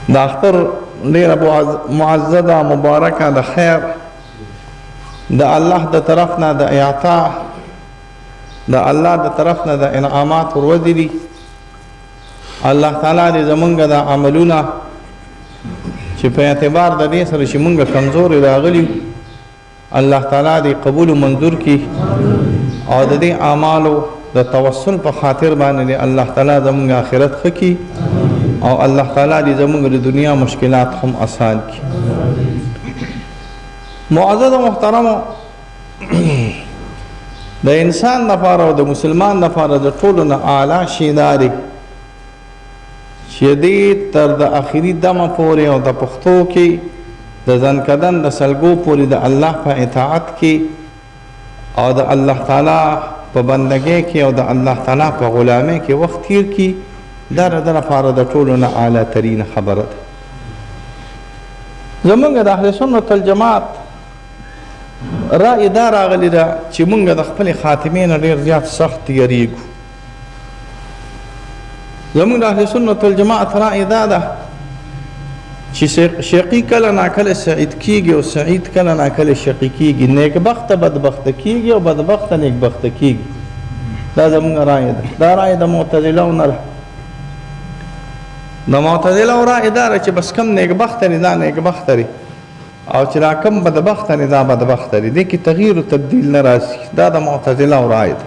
دا اختر ډیره معززه مبارکه د خیر د الله د طرف نه د اعطا د الله د طرف نه د انعامات ورودي دي. الله تعالی دې زمونږ د عملونه چې په اعتبار د دې سره چې مونږ کمزوري راغلي الله تعالی دې قبول و منظور کړي او د دې اعمالو د توسل په خاطر باندې الله تعالی زمونږ آخرت ښه کړي او الله تعالی دې زمونږ د دنیا مشکلات هم آسان کړي. معزز محترمو، د انسان لپاره او د مسلمان لپاره د ټولو نه اعلی شی دا دی چې دې تر د آخري دمه پورې او د پښتو کې د ځنکدن د سلګو پورې د الله په اطاعت کې او د الله تعالی په بندګۍ کې او د الله تعالی په غلامۍ کې وخت تیر کړي. دا د لپاره د ټولو نه اعلی ترین خبره ده. زمونږ د اهل سنت والجماعت رأی دا راغلی ده چې مونږ د خپل خاتمې نه ډېر زیات سخت یریږو. زمونږ د اهل سنت والجماعت رأی دا ده چې شقي کله ناکله سعید کیږي او سعید کله ناکله شقي کیږي، نیکبخته بدبخته کیږي او بدبخته نیکبخته کیږي. دا زمونږ رأی ده. دا رأی د معتزلهو نه ده. د معتزلهو رأی دا ده چې بس کم نیکبخته دی دا نیکبخته دی او چې را کم بدبخته دی دا بدبخته دی، دې کې تغییر و تبدیل نه راسي. دا د معتزلهو رأی ده.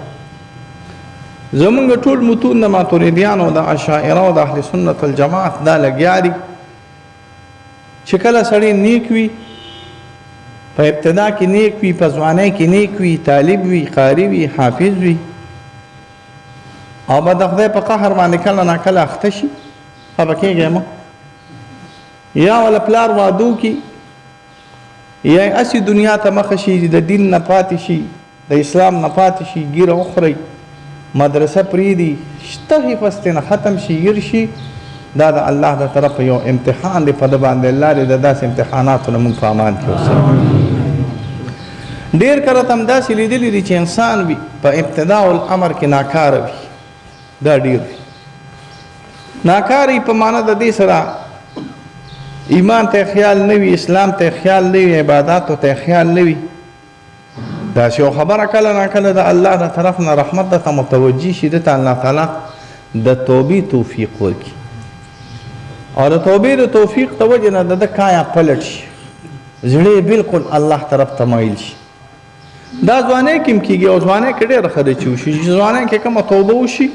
زمونږ ټول متون د ماتوریدیانو د اشاعره او د اهل سنت والجماعت دا لګیا دي چې کله سړی نیک وي، په ابتدا کې نیک وي، په ځوانۍ کې نیک وي، طالب وي، قاري وي، حافظ وي، او به د خدای په قهر باندې کله ناکله اخته شي، خفه کېږي مه، یا ولا پلار وادو کې یا اسی دنیا ته مخه شي، د دین نه پاتې شي، د اسلام نه پاتې شي، ګیره وخورئ، مدرسه پریدي، شته حفظ نه ختم شي، یر شي. دا د الله د طرف یو امتحان دی په د باندې. الله دې د داسې امتحاناتو نه مونږ په امان کې اوسئ. ډېر کله هم داسې لیدلي دي چې انسان وي په ابتدا الامر کې ناکاره وي. دا ډېر وي. ناکاري په معنا د دې سره ایمان ته خیال نه وي، اسلام ته خیال نه وي، عباداتو ته خیال نه وي. داسې یو خبره کله ناکله د الله د طرف نه رحمت ته متوجي شي، دته الله تعالی د توبې توفیق ورکړي او د توبې د توفیق ته وجه نه د کایا پلټ شي، زړه بالکل الله طرف ته مایل شي. دا ځوانۍ کې هم کېږي او ځوانۍ کې ډېره ښه ده چې وشي. ځوانۍ کې کومه توبه وشي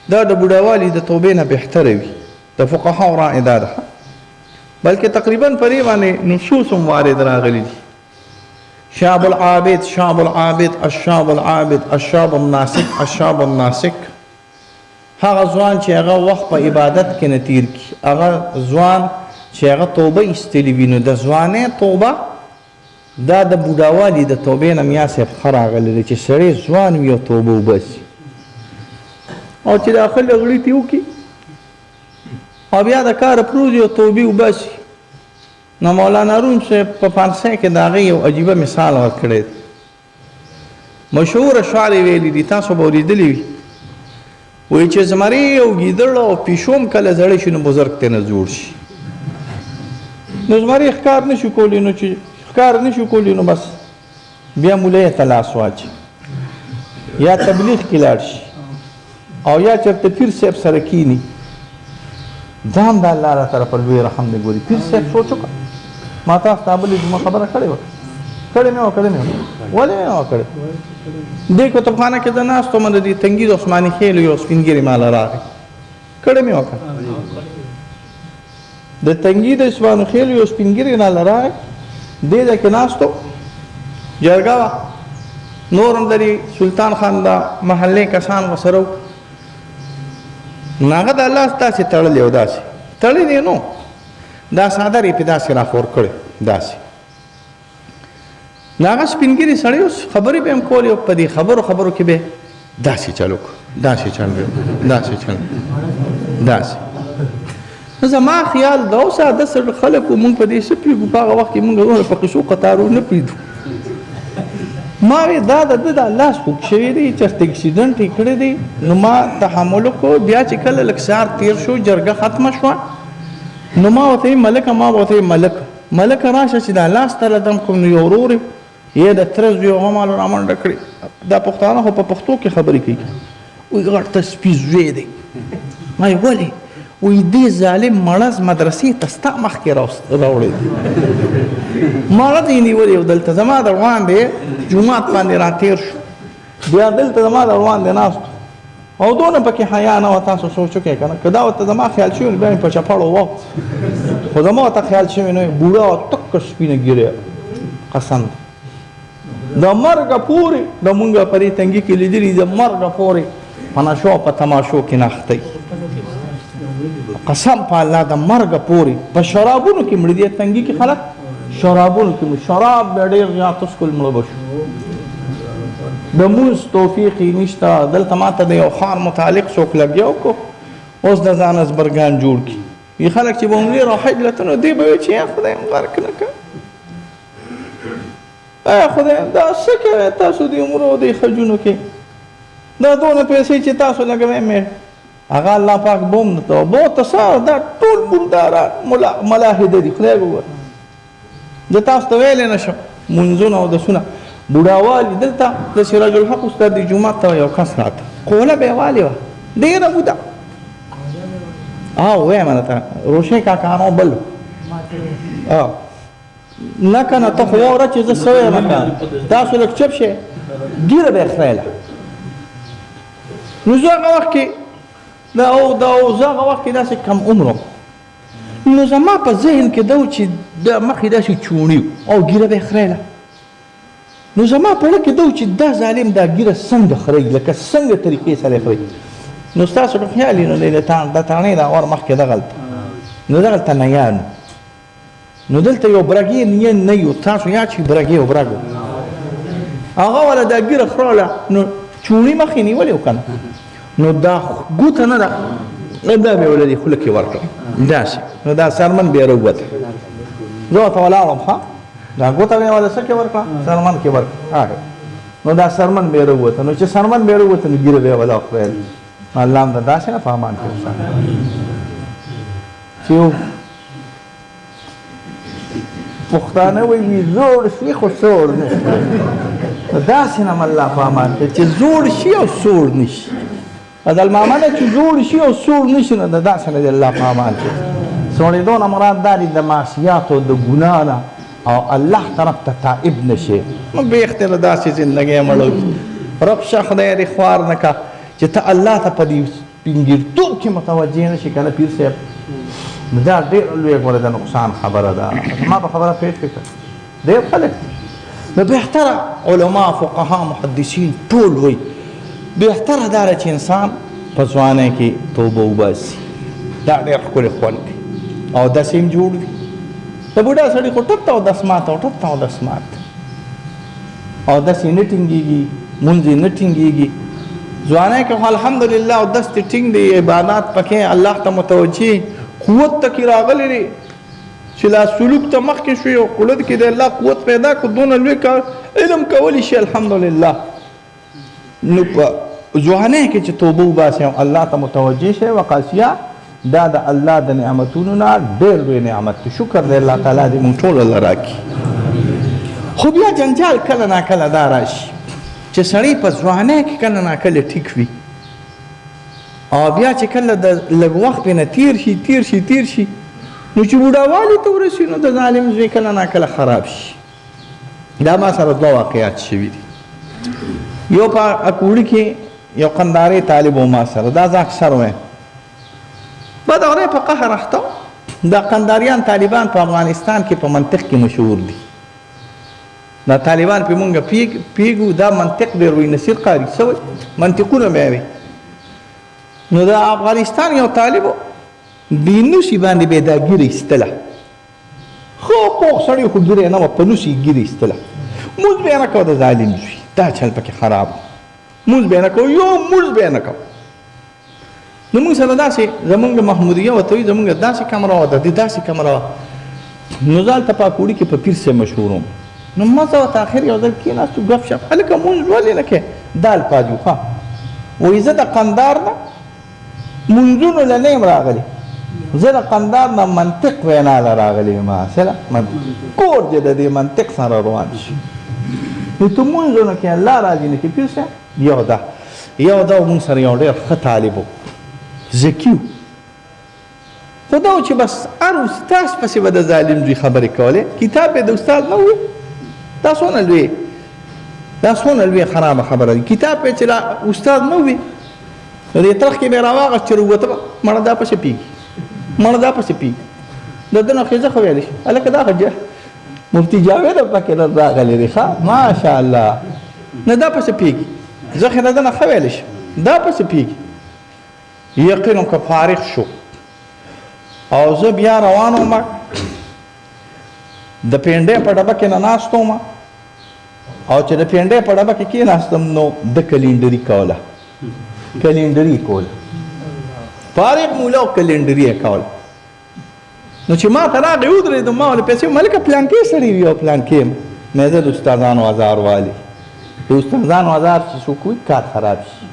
دا د بوډاوالي د توبې نه بهتره وي. د فقهاو رأی دا ده، بلکې تقریبا په دې باندې نصوص هم وارد راغلي دي. شاب العابد، شاب العابد، الشاب العابد، الشاب الناسک، الشاب الناسک. هغه ځوان چې هغه وخت په عبادت کې نه تیر کړي، هغه ځوان چې هغه توبه ایستلې وي، نو د ځوانۍ توبه دا د بوډاوالي د توبې نه میا صاحب ښه راغلی دی چې سړی ځوان وي او توبه وباسي، او چې داخل غړیتې وکړي او بیا د کاره پروزي او توبې وباسي. نو مولانا روم صاحب په فارسۍ کې د هغې یو عجیبه مثال ورکړی دی. مشهوره شعر یې ویلي دي، تاسو به اورېدلي وي. وایي چې زمري او ګیدړ او پیشو هم کله زړی شي نو بزرګ ته نه جوړ شي. نو زمري ښکار نه شو کولی، نو چې ښکار نه شو کولی نو بس بیا مولۍ ته لاس واچي، یا تبلیغ کې لاړ شي او یا چېرته پیر صاحب سره کیني. دا هم د الله را طرفه لوی رحم دی. ګوري پیر صاحب سوچ وکړه، ما تاسو ته بلې جمعه خبره کړې وه، کړې مې وه، کړې مې وه، ولې مې وه کړې؟ دې کتابخانه کې زه ناست وم، د دې تنګي د عثماني خیلو یو سپین ږیري ماله راغی، کړې مې وکړه. د تنګي د عثماني خیلو یو سپین ږیري ماله راغی، دې ځای کې ناست و، جرګه وه، نور هم د سلطان خان د محلې کسان ورسره وو. نو هغه د الله داسې تړلی او داسې تړلی نو دا څادر یې پې داسې راخور کړی داسې. نو هغه سپین ږیري سړی اوس خبرې به هم کولې او په دې خبرو کې به داسې چل وکړو، داسې چل داسې چل داسې. نو زما خیال دا اوس ساده خلک وو، مونږ په دې څه پوهېږو، په هغه وخت کې مونږ په قصو قطارو نه پوهېدو. ما وی دا د الله سپوک شوی دی، چېرته اکسیډنټ یې کړی دی. نو ما تحمل وکړو. بیا چې کله لږ سهار تېر شو، جرګه ختمه شوه، نو ما ورته ملکه ما ورته ملکه راشه چې دا لاس ته لدم کوم نو یو ورور یې د تره زوی هغه مال رامنډه کړي. دا پښتانه خو په پښتو کې خبرې کوي. وایي غټ ته سپي زوی دی. ما یې ولې؟ وایي دې ظالم مړز مدرسې ته ستا مخکې راوړی دی. مړه دې نیولې او دلته زما د روان دی جومات باندې راتېر شو. بیا دلته زما د روان دی ناست او دونه پکې حیا نه وه. تاسو سوچ وکړئ که نه که دا ورته زما خیال شوي نو بیا مې په چپړو وه خو زما ورته خیال شوي نه وي. بوډا وه تکه سپینه ږیره قسم د مرګه پورې د مونږ په دې تنګي کې لیدلي د مرګه پورې په نشو په تماشو کې نښتی. قسم په الله د مرګه پورې په شرابونو کې مړه دي تنګي کې خلک شرابونو کې شراب بیا ډېر زیات وڅښل مړه به شو. د مونځ توفیق یې نشته. دلته ماته د یو خان متعلق څوک لګیا کو اوس د ځان ازبرګان جوړ کړي. وي خلک چې به عمرې راحجلته نو دی به وایي چې یا خدای م غرق نه کړه. ای خدای دا څه کوئ تاسو د عمرو د خجونو کې دا دونه پیسې چې تاسو لګوئ مې هغه الله پاک بوم نه ته بو ته څه دا ټول مرداران ملاحده دي. خدای وګوره زه تاسو ته ویلی نه شم مونځونه او دسونه بوډاوالي دلته د سراج الحق استاد د جومات ته یو کس راته قوله به یې والې وه ډېره بوډا وایم درته روشن کاکانو بل نه که نه ته خو واوره چې زه څه وایم که تاسو لږ چپ شئ ږیره به یې خریله. نو زه هغه وخت کې زه هغه وخت کې داسې کم عمر نو زما په ذهن کې دا و چې د مخې داسې چوڼي او ږیره به یې خریله. نو زما په زړه کې دا و چې دا ظالم دا ږیره څنګه خري لکه څنګه طریقې سره یې خري. نو ستاسو په خیال یې نو د تاڼې د اور مخکې دغلته نو دغلته نیانو نو دلته یو برګې نه یو تاسو یاد شي برګې او برګ هغه والا دا ږیره خراله نو چوڼي مخې نیولې و که نه نو دا ګوته نه ده دا مې ولدې خوله کې ورکړه داسې نو دا سرمن بیا راووته. زه ورته ولاړم ښه دا ګوته مې وله څه کې ورکړه سرمن کې ورکړه نو دا سرمن بیا راووته. نو چې سرمن بیا راووته نو ږیره بیا ولا خریل. الله هم د داسې نه په امان کې وساتي چې پښتانه وایي زوړ شي خو سوړ نه شي. داسې نه م الله په امان کې چې زوړ شي او سوړ نه شي. بدل مامنه چې جوړ شي او سوړ نه شي نو د داسې نه د الله په امان کې سوړېدو نه مراد دا دي د معصیاتو د ګناه نه او الله طرف ته تائب نه شي. نو بیخته له داسې زندګۍ مړو رب شه خدای دې خوار نه کا چې ته الله ته په دې سپینګیرتوب کې متوجه نه شي که نه پیر صاحب دا ډېر لویه ګوره د نقصان خبره ده. ما په خبره پوه شوې که ډېر خلک نو بهتره علما فقها محدثین ټول وایي بهتره دا ده چې انسان په ځوانۍ کې توبه وباسي. دا ډېر ښکلی خوند دی او داسې هم جوړ وي. د بوډا سړي خو ټپ ته اودس مات او ټپ ته اودس مات او داسې نه ټینګېږي مونځ یې نه ټینګېږي. ځوانۍ کې خو الحمدلله اودس دې ټینګ دی عبادات پکې الله ته متوجه قوت تکې راغلی دی چې لا سلوک ته مخکې شوي او قلت کې د الله قوت پیدا کړو دونه لوی کار علم کولی شي الحمدلله. نو په ځوانۍ کې چې توبه وباسي او الله ته متوجه شي وقاسیه دا د الله د نعمتونو نه ډېر لوی نعمت دی. شکر دی الله تعالی دې مونږ ټولو له راکړي. خو بیا جنجال کله ناکله دا راشي چې سړی په ځوانۍ کې کله ناکله ټیک وي او بیا چې کله د لږ وخت نه تیر شي نو چې بوډاوالي ته ورسي نو د ظالم زوی کله ناکله خراب شي. دا ما سره دوه واقعات شوي دي. یو په اکوړي کې یو قندارې طالب و ما سره دا زه اکثر وایم بعد هغه په قهر اخته دا قنداریان طالبان په افغانستان کې په منطق کې مشهور دي. دا طالبان په مونږ پیګو دا منطق ډېر وي نصیر قاري سوی منطقونه مې وي. نو دا افغانستان یو طالب د نوسي باندې به دا ګیره ایستله خو پوخ سړی خو ګیره نه وه په نوسي یې ګیره ایستله مونځ به یې نه کوه د ظالم زوی دا چل پکې خراب مونځ به یې نه کوه یو مونځ به یې نه کوه. نو مونږ سره داسې زمونږ محمودیه ورته وایي زمونږ داسې کمره وه د دې داسې کمره وه نو زه هلته په اکوړي کې په پیر صاحب مشهور وم. نو ما زه ورته اخر یو ځل کېناستو ګپ شپ هلکه مونځ ولې نه کوې دال پاجو ښه وایي زه د قندار نه مونځونو له نه یم راغلی زه د قندهار نه منطق وینا له راغلی یم اصله کور دې د دې منطق سره روان شي نو ته مونځونه کې الله راضي نه کړي پوه شوې یو دا مونږ سره یو ډېر ښه طالب و ذکي و خو دا و چې بس هر استاذ پسې به د ظالم زوی خبرې کولې کتاب یې د استاد نه و دا څونه لوی خرابه خبره ده کتاب یې چې استاد نه وي نو دې ترخ کې مې راواغست چې وروته مړه دا پسې پیږي د ده نه ښځه خو ویلی شي هلکه دا خو مفتي جاوید هم پکې نه راغلی دی ښه ماشاءالله نه دا پسې پیږي زه خو د ده نه ښه ویلی شم دا پسې پیږي یقین که فارغ شو او زه بیا روان وم د پینډۍ په ډبه کې نه ناست وم او چې د پینډۍ په ډبه کې کېناستم نو د کلینډري کوله فارغ مولا او کلینډري یې کوله نو چې ما ته راغی ودرېدم ما ورله پیسې ملکه پلانکې سړی وي او پلانکې یم مې زه د استادانو ازار والي د استادانو ازار چې څوک وي کار خراب شي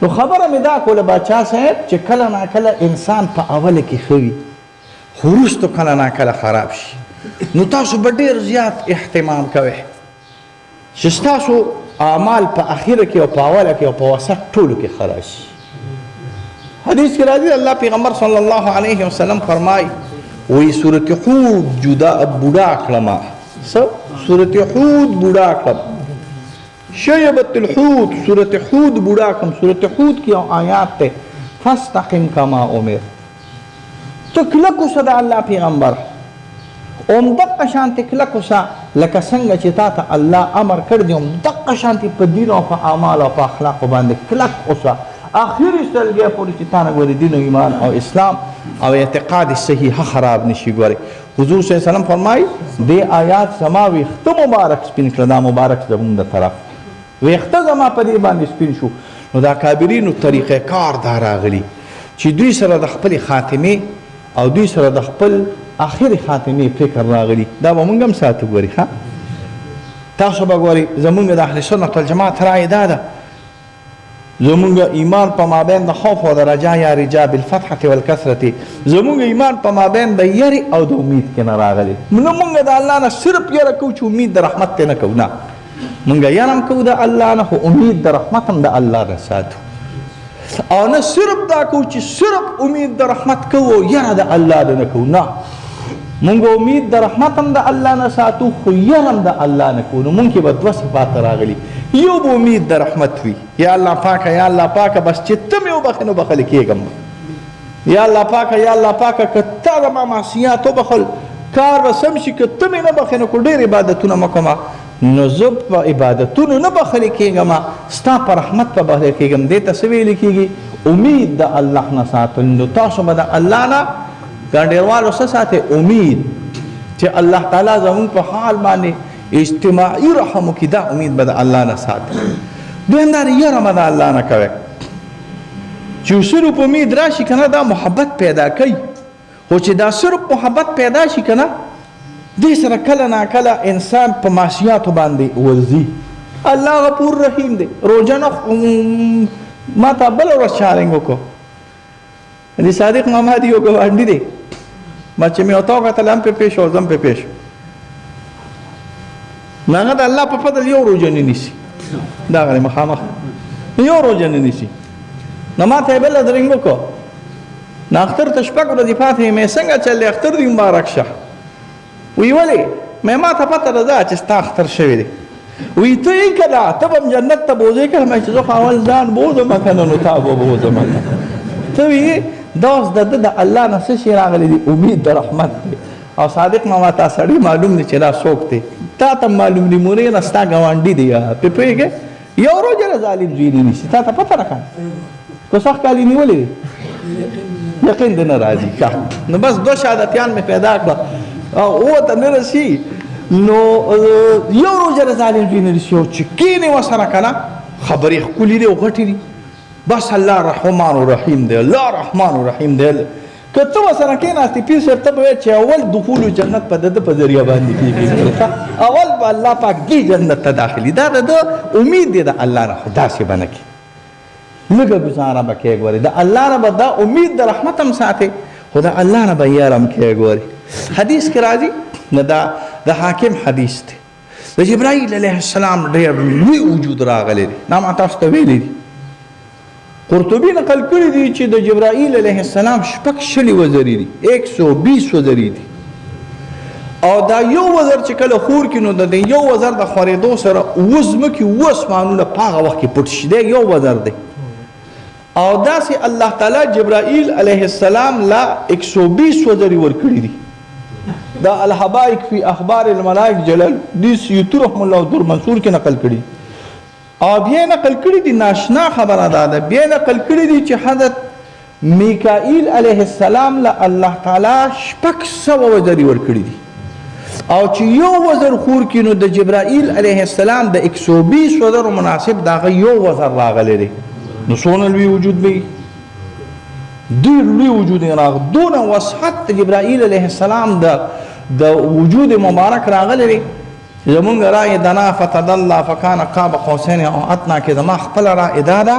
نو خبره مې دا کوله باچا صاحب چې کله ناکله انسان په اوله کې ښه وي خو وروسته کله ناکله خراب شي نو تاسو به ډېر زیات اهتمام کوئ چې ستاسو اعمال په اخره کې او په اوله کې او په وسط ټولو کې خراب شي حدیث کې راځي الله پیغمبر صلی الله علیه وسلم فرمایي وی صورت حود بوډا کړم صورت حود بوډا کړم شیبت الحوت صورت حود بوډا کړم صورت حود کې یو آیات ته فاستقم کما امر ته کلک اوسه د الله پیغمبر دقه شانتې کلک اوسه لکه څنګه چې تا ته الله امر کړ دی دقه شانتې په دین او په اعمالو او په اخلاقو باندې کلک اوسه آخري سلګۍ پورې چې تا نه ګورې دین او ایمان او اسلام او اعتقاد صحیحه خراب نشي ګورې حضور صلی الله علیه وسلم فرمایي دې آیات زما ویښته مبارک سپین کړه دا مبارک زمونږ د طرف ویښته زما په دې باندې سپین شو نو دا کابرینو طریقه کار دا راغلي چې دوی سره د خپلې خاتمې او دوی سره د خپل آخري خاتمې فکر راغلي دا به مونږ هم ساتو ګورې ښه تاسو به ګورئ زمونږ د اهل سنت والجماعت رایې دا ده زمونږ ایمان په مابین د خوف او د رجا یا رجا بالفتحة والکثرة زمونږ ایمان په مابین د یری او د امید کې نه راغلی نو مونږ د الله نه صرف یره کوو چې امید د رحمت ته نه کوو نه مونږ یره هم کوو د الله نه خو امید د رحمت هم د الله نه ساتو او نه صرف دا کوو چې صرف امید د رحمت کوو یره د الله نه کوو نه مونږ امید د رحمت هم د الله نه ساتو خو یره هم د الله نه کوو نو مونږ کې به دوه صفات راغلي یو به امید د رحمت وي یا الله پاکه بس چې ته مې وبخې نو بخلی کېږم یا الله پاکه که تا د ما معصیات وبخل کار به سم شي که ته مې نه بخې نو کو ډېر عبادتونه مه کومه نو زه په عبادتونو نه بخلی کېږم ستا په رحمت په بخلی کېږم دې ته څه ویلې کېږي امید د الله نه ساتل نو تاسو به د الله نه ګنډېروالو څه ساتئ امید چې الله تعالی زمونږ په حال باندې اجتماعي رحمو کې دا امید به د الله نه ساتي دویم دا یره به د الله نه کوئ چې صرف امید راشي که نه دا محبت پیدا کوي خو چې دا صرف محبت پیدا شي که نه دې سره کله ناکله انسان په معصیاتو باندې ورځي الله غفور رحیم دی روژه نه ما ته بله ورځ چالنګ وکړو د صادق محمد یو ګاونډي دی ما چې مې ورته وکتل هم پې پېښ او زه هم پې پېښ نو هغه د الله په فضل یو روژه نه نیسي دغه مخامخ یو روژه نه نیسي نو ما ته یې بله درنګ وکړو نو اختر ته شپږ ورځې پاتې مې څنګه چل دی اختر دې مبارک شه وی ولې مې ما ته پته ده چې ستا اختر شوی دی وی ته یې که نه ته به هم جنت ته بوځې که نه چې زه خو اول ځان بوځم که نه نو تا به بوځم ته وی دا اوس د ده د الله نه څه شی راغلی دی امید د رحمت دی او صادق ماما تا سړی معلوم دی چې دا څوک دی تا ته معلوم دی مونږ نه ستا ګاونډي دی پې پوهېږې یو روژه له ظالم زوی نه نیسي تا ته پته راکړه که سخت کالي نیولې دی یقین دی نه راځي نو بس دوه شهادتیان مې پیدا کړه او ته نه رسي نو یو روژه له ظالم زوی نه نیسي او چې کښېنې ورسره که نه خبرې ښکلي دي او غټې دي بس الله رحمان رحیم دی الله رحمان رحیم دی که ته ورسره کېناستې پیر صاحب ته به وایې چې اول دخول جنت په د ده په ذریعه باندې کېږي اول به الله پاک دې جنت ته داخلي دا د ده امید دی د الله نه خو داسې به نه کړي لږه ګزاره به کوې ګورې د الله نه به دا امید د رحمت هم ساتې خو د الله نه به یارم کې ګوري. حدیث کې راځي نه دا د حاکم حدیث دی د جبرائیل علیه السلام ډېر لوی وجود راغلی دی. دا ما تاسو ته ویلی دي. قرطبي نقل کړي دي چې د جبرائیل علیه السلام شپږ شلي وزرې دي 120 وزرې دي او دا یو وزر چې کله خور کې نو د یو وزر د خورېدو سره وزمکې واسمانونه په هغه وخت کې پټ شي. دی یو وزر دی او داسې الله تعالی جبرائیل علیه السلام لا 120 وزرې ورکړي دي. دا الحبائق فی اخبار الملائک جلال دی سیوطی رحم الله در منصور کې نقل کړي او بیا نقل کړي دي ناشنا خبره ده بیا نقل کړي دي چې حضرت میکائیل علیه السلام له الله تعالی 600 وزرې ورکړي دي او چې یو وزر خور کې نو د جبرائیل علیه السلام د 120 وزر مناسب دغه یو وزر راغلی دی. نو څونه لوی وجود دی ډېر لوی وجود راغ دونه وسعت جبرائیل علیه السلام د وجود مبارک راغلی دی. زمونږ رای دنا فتدلی فکان قاب قوسین او ادنی کې زما خپل رای دا ده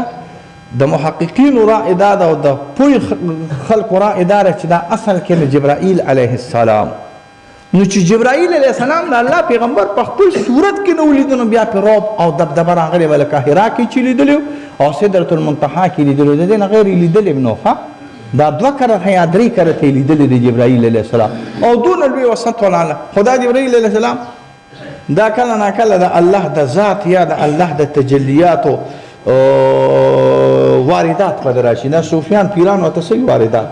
د محققینو رای دا ده او د پوی خلقو رای دا ده چې دا اصل کې د جبرائیل علیه السلام. نو چې جبرائیل علیه السلام د الله پیغمبر په خپل صورت کې نو لیدو نو بیا په رعب او دبدبه راغلی ولکه حرا کې چې لیدلو او سدرة المنتهی کې لیدلو د دې نه غیر لیدلې نو ښه دا 2 کرته یا 3 کرته لیدلې د جبرائیل علیه السلام او دون لوی وسط ولاله. خدا جبرائیل علیه السلام دا کله نه کله د الله د ذات یا د الله د تجلیاتو واردات په دراشي نه صوفیان پیران او تسوی واردات.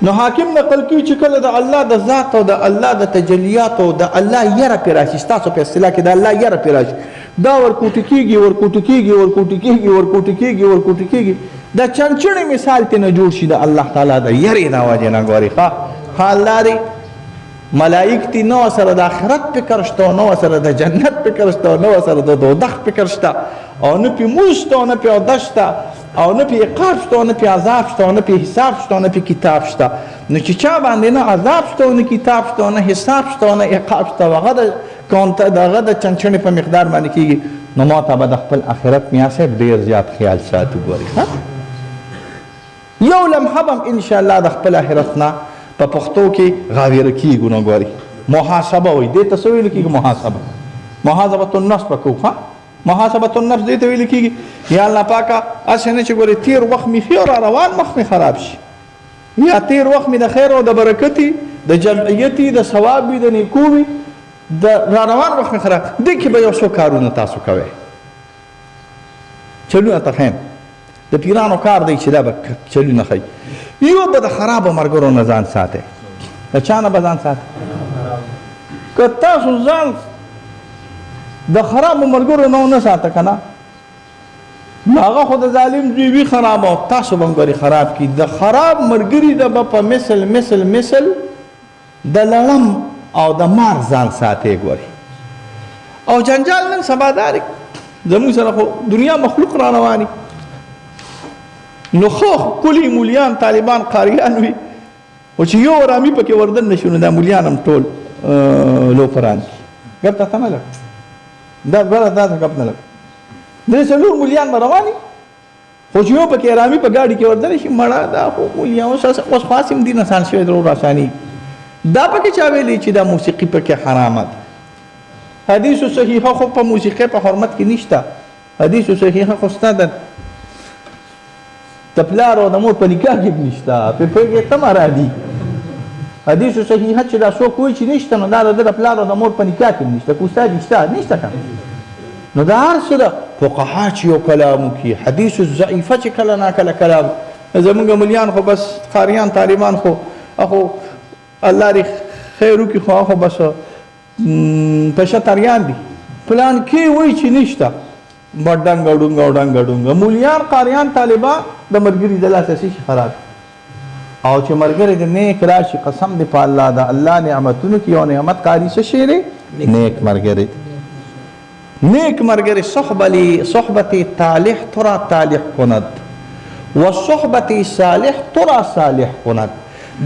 نو حاکم نقل کی چې کله د الله د ذات او د الله د تجلیات او د الله یره پیراشي تاسو په اصطلاح کې د الله یره پیراشي دا ورکوټ کیږي ورکوټ کیږي ورکوټ کیږي ورکوټ کیږي ورکوټ کیږي دا چنچنې مثال ته نه جوړ شي د الله تعالی د یره دا وجه نه غوري ښه حال لري ملائک تی نو سره د آخرت فکر شته نو سره د جنت فکر شته نو سره د دوزخ فکر شته او نه پی موسته نه پی دشته او نه پی عقاب شته نه پی عذاب شته نه پی حساب شته نه پی کتاب شته. نو چې چا باندې نه عذاب شته نه کتاب شته نه حساب شته نه عقاب شته هغه د کونټ دغه د چنچنې په مقدار باندې کیږي نو ما ته به د خپل آخرت میاسه ډیر زیات خیال ساتو ګوري ها یو لمحه هم ان شاء الله د خپل آخرت نه په پښتو کې غاویر کیږي نو ګوري محاسبه وي دې ته ویل کیږي محاسبه النفس پکو ها محاسبه النفس دې ته ویل کیږي یا الله پاکه اسنه چې ګوري تیر وخت می خیر روان مخ می خراب شي یا تیر وخت می د خیر او د برکتی د جمعیتی د ثواب د نیکوي د روان وخت می خراب دې کې به یو څو کارونه تاسو کوي چلو ته فهم د پیرانو کار دی چې دا به چلو نه خي یو به د خراب مرګرو نه ځان ساتي د چا نه به ځان ساتي که تاسو ځان د خراب مرګرو نه ساته کنه هغه خو د ظالم دوی خراب او تاسو به غوړي خراب کی د خراب مرګري د په مثل د لړم او د مار ځان ساتي ګوري او جنجال نن سبادار زمو سره خو دنیا مخلوق را رواني نو خو کلی مولیان طالبان قاریان وي او چې یو رامي پکې وردن نشونه د مولیان هم ټول لو پران ګرته تماله دا غره دا کپ نه لګ درې څلور مولیان رواني خو چې یو پکې رامي په گاډي کې وردن شي مړه دا خو مولیان اوس خاصم دین انسان شوی درو راشانی دا پکې چا ویلي چې دا موسیقي پکې حرامه ده حدیث صحیحه خو په موسیقي په حرمت کې نشته حدیث صحیحه خو ستاده تپلار او د مور په نکاح کې نشته په پرګه تمارا دي حدیث صحیحه چې دا څوک وایي چې نشته نو دا د تپلار او د مور په نکاح کې نشته کو ستاد نشته کنه نو دا هر څه د فقها چې یو کلام کوي حدیث ضعیفه چې کله نه کله کلام زمونږ مليان خو بس قاریان طالبان خو اخو الله ری خیر وکي خو بس پښتاریان دي پلان کې وایي چې نشته بډنګ ډنګ مولیان قاریان طالبان د مرګري د لاسه شي خراب او چې مرګري د نیک راشي قسم دی په الله دا الله نعمتونو کې یو نعمت کاری څه شي نیک مرګري نیک مرګري صحبتي طالح ترى طالح کند والصحبتي صالح ترى صالح کند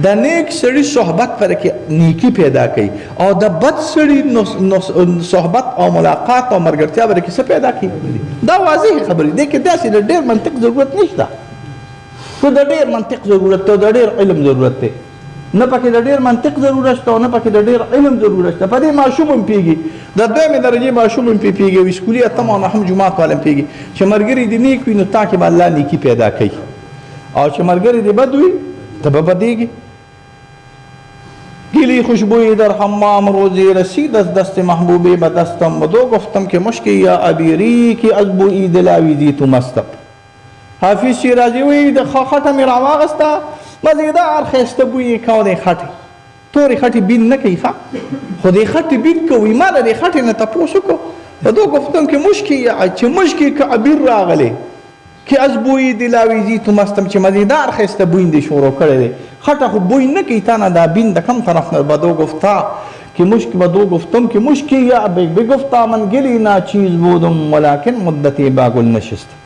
د نیک سړي صحبت پر کې نیکی پیدا کوي او د بد سړي صحبت او ملاقات او مرګرتیا پر کې څه پیدا کوي دا واضح خبرې ده کې داسې ډېر منطق ضرورت نشته خو د ډېر منطق ضرورت دی او د ډېر علم ضرورت دی. نه پکې د ډېر منطق ضرورت شته او نه پکې د ډېر علم ضرورت شته. په دې ماشوم هم پوهېږي، د دویمې درجې ماشوم هم پرې پوهېږي او سکولي اتم او نهم جومات والا هم پوهېږي چې ملګري دې نیک وي نو تا کې به الله نیکي پیدا کوي، او چې ملګري دې بد وي ته به بدېږي. گلی خوشبوئی در حمام روزی رسید از دست محبوبی به دستم و دو گفتم که مشکی یا عبیری که از بوئی دلاویزی تو مستم. حافظ شیرازی وی د خطه می راواغسته مزیدار خسته بوی کاو د خټه تورې خټې بین نه کوي خو د خټې بین کوي. ما د خټې نه تپوس وکړو په دو گفتم که مشکی چې مشکی که عبیر راغلی که از بوی دلاویزی تو مستم چې مزیدار خسته بوی دې شروع کړی دی. خټه خو بوی نه کوي تا نه دا بین د کم طرف نه. بدو گفتا که مشک بدو گفتم که مشکی یا بگفتا من گلی ناچیز بودم ولکن مدتی با گل نشستم.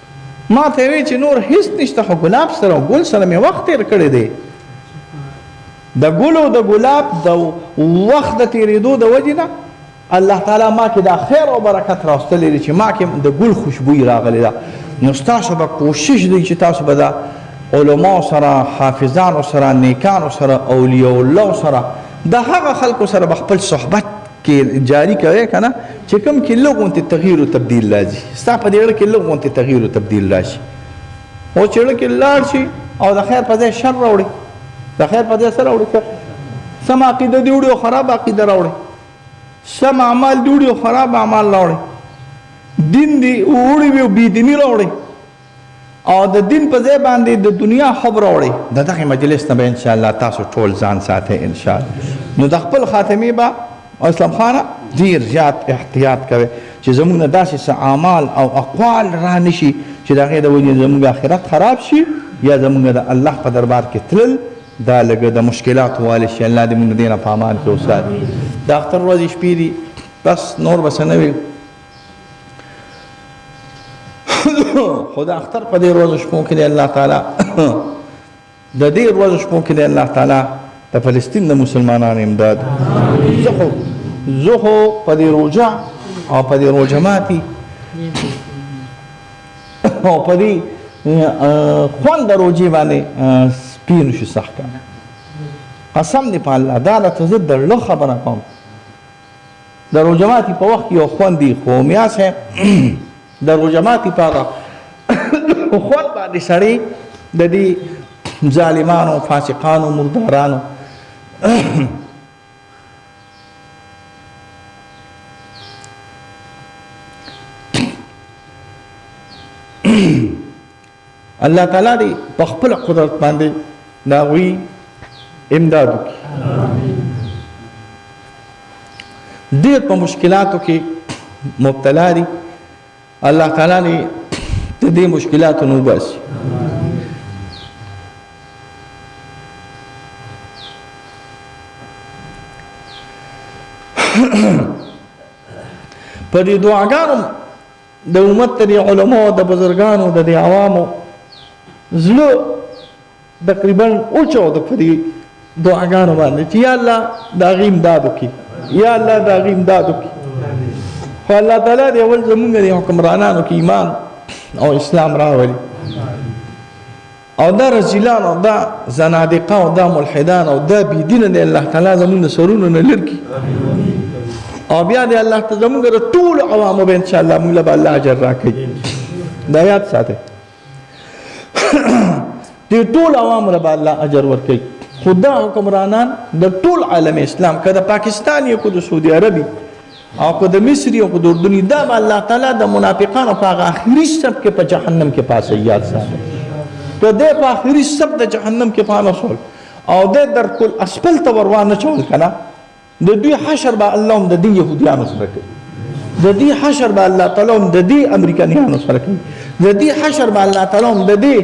ما ته وی چې نور هیڅ نشته خو ګلاب سره او ګل سره مې وخت تیر کړی دی. د ګل او د ګلاب د وخت د تیرېدو د وجې نه الله تعالی ما کې دا خیر او برکت راوستلی دی چې ما کې د ګل خوشبویي راغلی ده. نو ستاسو به کوشش دی چې تاسو به د علماء سره، حافظانو سره، نیکانو سره، اولیاء الله سره، د هغه خلکو سره به خپل صحبت کې جاری کوي که نه چې کوم کې لږ غوندې تغییر و تبدیل راځي. ستا په دې زړه کې لږ غوندې تغییر و تبدیل راشي او چې زړه کې لاړ شي او د خیر په ځای شر راوړي، د خیر په ځای څه راوړي؟ سم عقیده دې وړي او خراب عقیده راوړي، سم اعمال دې وړي او خراب اعمال راوړي، دین دې وړي وي او بېدیني راوړي او د دین په ځای باندې د دنیا حب راوړي. د دغې مجلس نه به انشاءالله تاسو ټول ځان ساتئ انشاءالله. نو د خپل خاتمې به اسلام خانه ډېر زیات احتیاط کوي چې زموږ نه داسې څه اعمال او اقوال را نشي چې د هغې د وجې زموږ آخرت خراب شي یا زموږ د الله په دربار کې تلل دا لږه د مشکلاتو والی شي. الله دې موږ دې نه په امان کې وساتي. د اختر ورځې شپې دي بس نور به څه نه وي خو د اختر په دې ورځو شپو کې دی الله تعالی د دې ورځو شپو کې دی الله تعالی د فلسطین د مسلمانانو امداد. زه خو په دې روژه او په دې روژه ماتي او په دې خوند د روژې باندې سپي نشو سخت کړه. قسم دې په الله دا راته زه د زړه خبره کوم. د روژه ماتي په وخت کې یو خوند دی خو میا صاحب د روژه ماتي په هغه خوند باندې سړی د دې ظالمانو، فاسقانو، مردارانو الله تعالی دې په خپل قدرت باندې د هغوی امداد وکړي. ډېر په مشکلاتو کې مبتلا دي، الله تعالی دې د دې مشکلاتو نه وباسي. په دې دعاګانو د امت د علماو د بزرګانو د عوامو زړه تقریبا اوچاوده په دې دعاګانو باندې چې یا الله د هغې امداد وکړي، یا الله د هغې امداد وکړي. خو الله تعالی د اول زمونږ د حکمرانانو کې ایمان او اسلام راولي او دا رذیلان او دا زنادقه او دا ملحدان او دا بېدینه دی الله تعالی زمونږ د سرونو نه لرې کړي او بیا دی الله ته زمونږ د ټولو عوامو به انشاءالله موږ له به الله اجر راکوي. دا یاد ساتئ دې ټول عوامو له به الله اجر ورکوي. خو دا حکمرانان د ټول عالم اسلام که د پاکستان یا که د سعودي عربي او که د مصر او که د اردني دا به الله تعالی د منافقانو په هغه آخري صف کې په جهنم کې پاسوي. یاد ساتئ که دی په آخري صف د جهنم کې پانسول او دی در کل اسفل ته ور وانه چول که نه د دوی حشر به الله هم د دې یهودیانو سره کوي، د دې حشر به الله تعالی هم د دې امریکایانو سره کوي، د دې حشر به الله تعالی هم د دې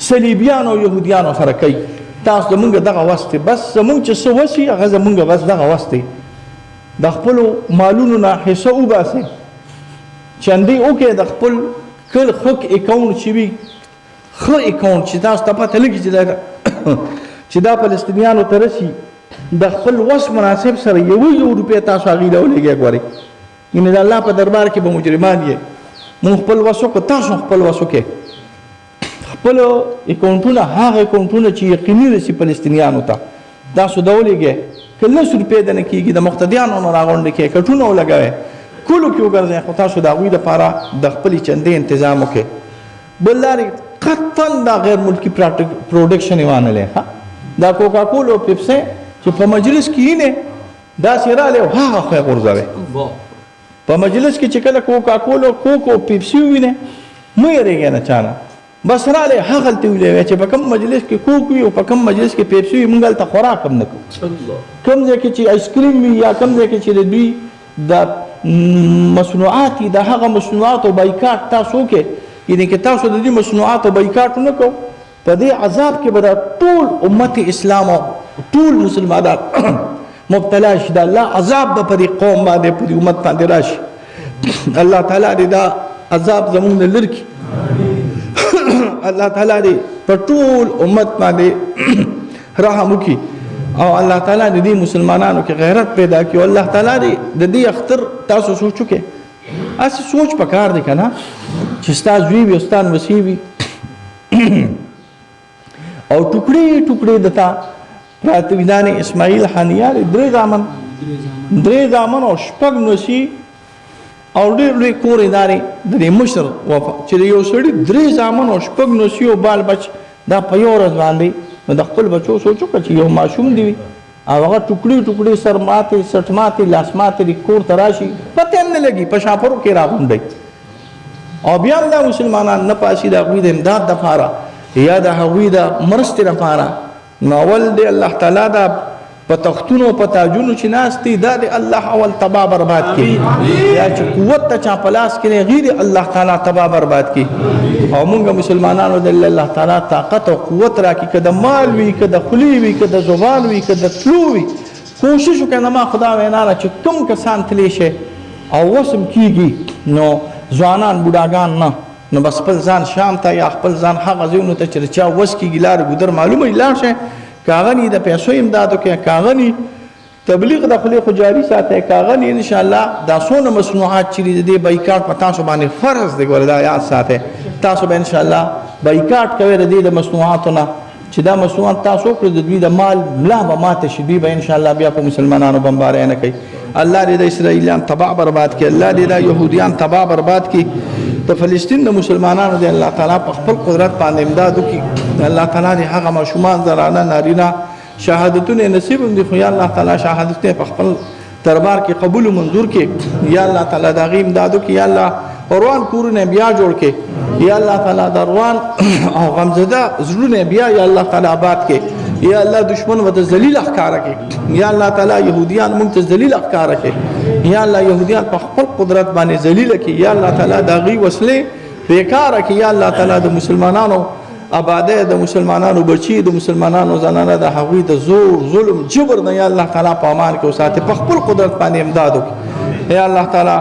صلیبیانو او یهودیانو سره کوي. تاسو زمونږ دغه وس دی، بس زمونږ چې څه وسي هغه زمونږ بس دغه وس دی. د خپلو مالونو نه حصه وباسئ، چندې وکړئ د خپل کل ښه اکاونټ چې وي، ښه اکاونټ چې تاسو ته پته لګي چې دا فلسطینیانو ته رسي د خپل وس مناسب سره یو روپۍ تاسو هغې له ولېږئ. ګورئ یعنې د الله په دربار کې به مجرمان یې. مونږ خپل وس وکړو، تاسو خپل وس وکړئ، خپل اکاونټونه هغه اکاونټونه چې یقیني رسي فلسطینیانو ته تاسو دا ولېږئ که 10 روپۍ د نه کېږي د مقتدیانو نه راغونډې کړئ کټونه ولګوئ کلو کې وګرځئ خو تاسو د هغوی دپاره د خپلې چندې انتظام وکړئ بل لارې قطعا دا غیر ملکي پروډکشن یې وانهلی دا کوکاکول او پیپسي چې په مجلس کې یې داسې رالی او هغه خو یې غورځوئ په مجلس کې چې کله کوکاکول او کوک او پیپسي ووینئ مه یېرېږئ نه چا نه بس رالی هغلته ویلی چې په کوم مجلس کې کوک وي او په کوم مجلس کې پیپسي وي موږ هلته خوراک هم نه کوو کوم ځای کې چې آیسکریم وي یا کوم ځای کې چې د دوی د مصنوعات د هغه مصنوعاتو بایکاټ تاسو وکړئ یعنې که تاسو د دې مصنوعاتو بایکاټ ونه کوو په دې عذاب کې به د ټول امت اسلام او ټول مسلمانان مبتلا شي د الله عذاب به په دې قوم باندې په دې امت باندې راشي الله تعالی دې دا عذاب زموږ نه لرې کړي الله تعالی دې په ټول امت باندې رحم وکړي او الله تعالی دې مسلمانانو کې غیرت پیدا کړي او الله تعالی دې د دې اختر تاسو سوچ وکړئ اسې سوچ پکار دی که نه چې ستا زوی وي او ستا نمسی وي او ټوکړې ټوکړې د تا پراته وي دانې اسماعیل حانیار 3 زامن او 6 نمسي او ډېر لوی کور یې دانې د دې مشر چې د یو سړي 3 زامن او 6 نمسي او بال بچ دا په یو ورځ باندې نو د خپل بچو سوچ وکړه چې یو ماشوم دی وي او هغه ټوکړې ټوکړې سر ماتې سټ ماتې لاس ماتې د کور ته راشي پته هم نه لګي په شاپرو کې راغونډئ او بیا هم دا مسلمانان نه پاسي د هغوی د امداد دپاره یا د هغوی د مرستې دپاره نو اول دی الله تعالی دا په تختونو په تاجونو چې ناست دي دا د الله اول تباه برباد کړي یا چې قوت ته چا په لاس کې نه غیر الله تعالی تباه برباد کړي او موږ مسلمانانو د الله تعالی طاقت او قوت راکړي که د مال وي که د خولې وي که د زبان وي که د تلو وي کوشش وکړئ نه ما خدا وینا ده چې کوم کسان تلی شي او وسم کېږي نو ځوانان بوډاګان نه نو بس خپل ځان شام ته یا خپل ځان هغه ځایونو ته چې د چا وس کېږي لارې ګودر معلومه وي لاړ شئ کاغنی د پیسو امداد وکړئ کاغنی تبلیغ د خولې خو جاري ساتئ کاغنی انشاءالله دا څونه مصنوعات چې د دې بایکاټ په تاسو باندې فرض دی ګوره دا یاد ساتئ تاسو به انشاءالله بایکاټ کوئ د دې د مصنوعاتو نه چې دا مصنوعات تاسو وکړئ د دوی د مال ملا به ماته شي دوی به انشاءالله بیا په مسلمانانو بمباری نه کوي الله دې د اسرائیلیان تباه برباد کړي الله دې د یهودیان تباه برباد کړي د فلسطین د مسلمانانو دې الله تعالی په خپل قدرت باندې امداد وکړي الله تعالی دې هغه ماشومان زنانه نارینه شهادتونه نصیب دي خو یا الله تعالی شهادتونه په خپل دربار کې قبول او منظور کړي یا الله تعالی دا غي امداد وکړي یا الله روان کورونه بیا جوړ کړي یا الله تعالی د روان او غمزده زړونه بیا یا الله تعالی آباد کړي یا الله دشمن و د ذلیل احکار کړي یا الله تعالی يهوديان موږ ته ذلیل احکار کړي یا الله يهوديان په خپل قدرت باندې ذلیل کړي یا الله تعالی دا غي وسلې بیکار کړي یا الله تعالی د مسلمانانو آباده د مسلمانانو بچي د مسلمانانو زنانه د هغوی د زور ظلم جبر نه یا الله تعالی په امان کې وساتي په خپل قدرت باندې امداد وکړي یا الله تعالی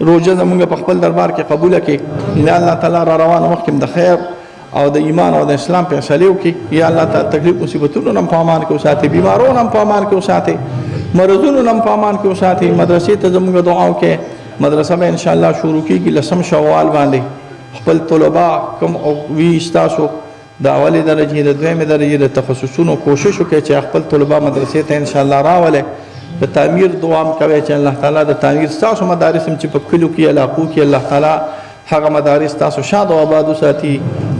روزه زموږ په خپل دربار کې قبول کړي یا الله تعالی را روان وخت د خیر او د ایمان او د اسلام فیصله وکړي یا الله تعالی تکلیف مصیبتونو هم په امان کې وساتي بیمارونو هم په امان کې وساتي مرزونو هم په امان کې وساتي مدرسې ته زموږ دعا وکړي مدرسه به ان شاء الله شروع کیږي 10 شوال باندې خپل طلبه کوم او وی تاسو د اولې درجې د دویمې درجې د تخصصونو کوشش وکړي چې خپل طلبه مدرسې ته ان شاء الله راولي د تعمیر دوام کوي چې الله تعالی د تعمیر تاسو مدارس چې په کلو کې علاقو کې الله تعالی هغه مدارس تاسو شاد او آباد وساتي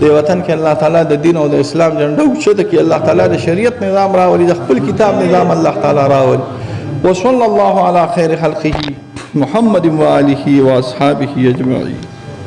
د وطن کې الله تعالی د دین او د اسلام جنډه اوچته کې الله تعالی د شریعت نظام راولي د خپل کتاب نظام الله تعالی راولي وصلى الله على خير خلقه محمد وآله وأصحابه أجمعين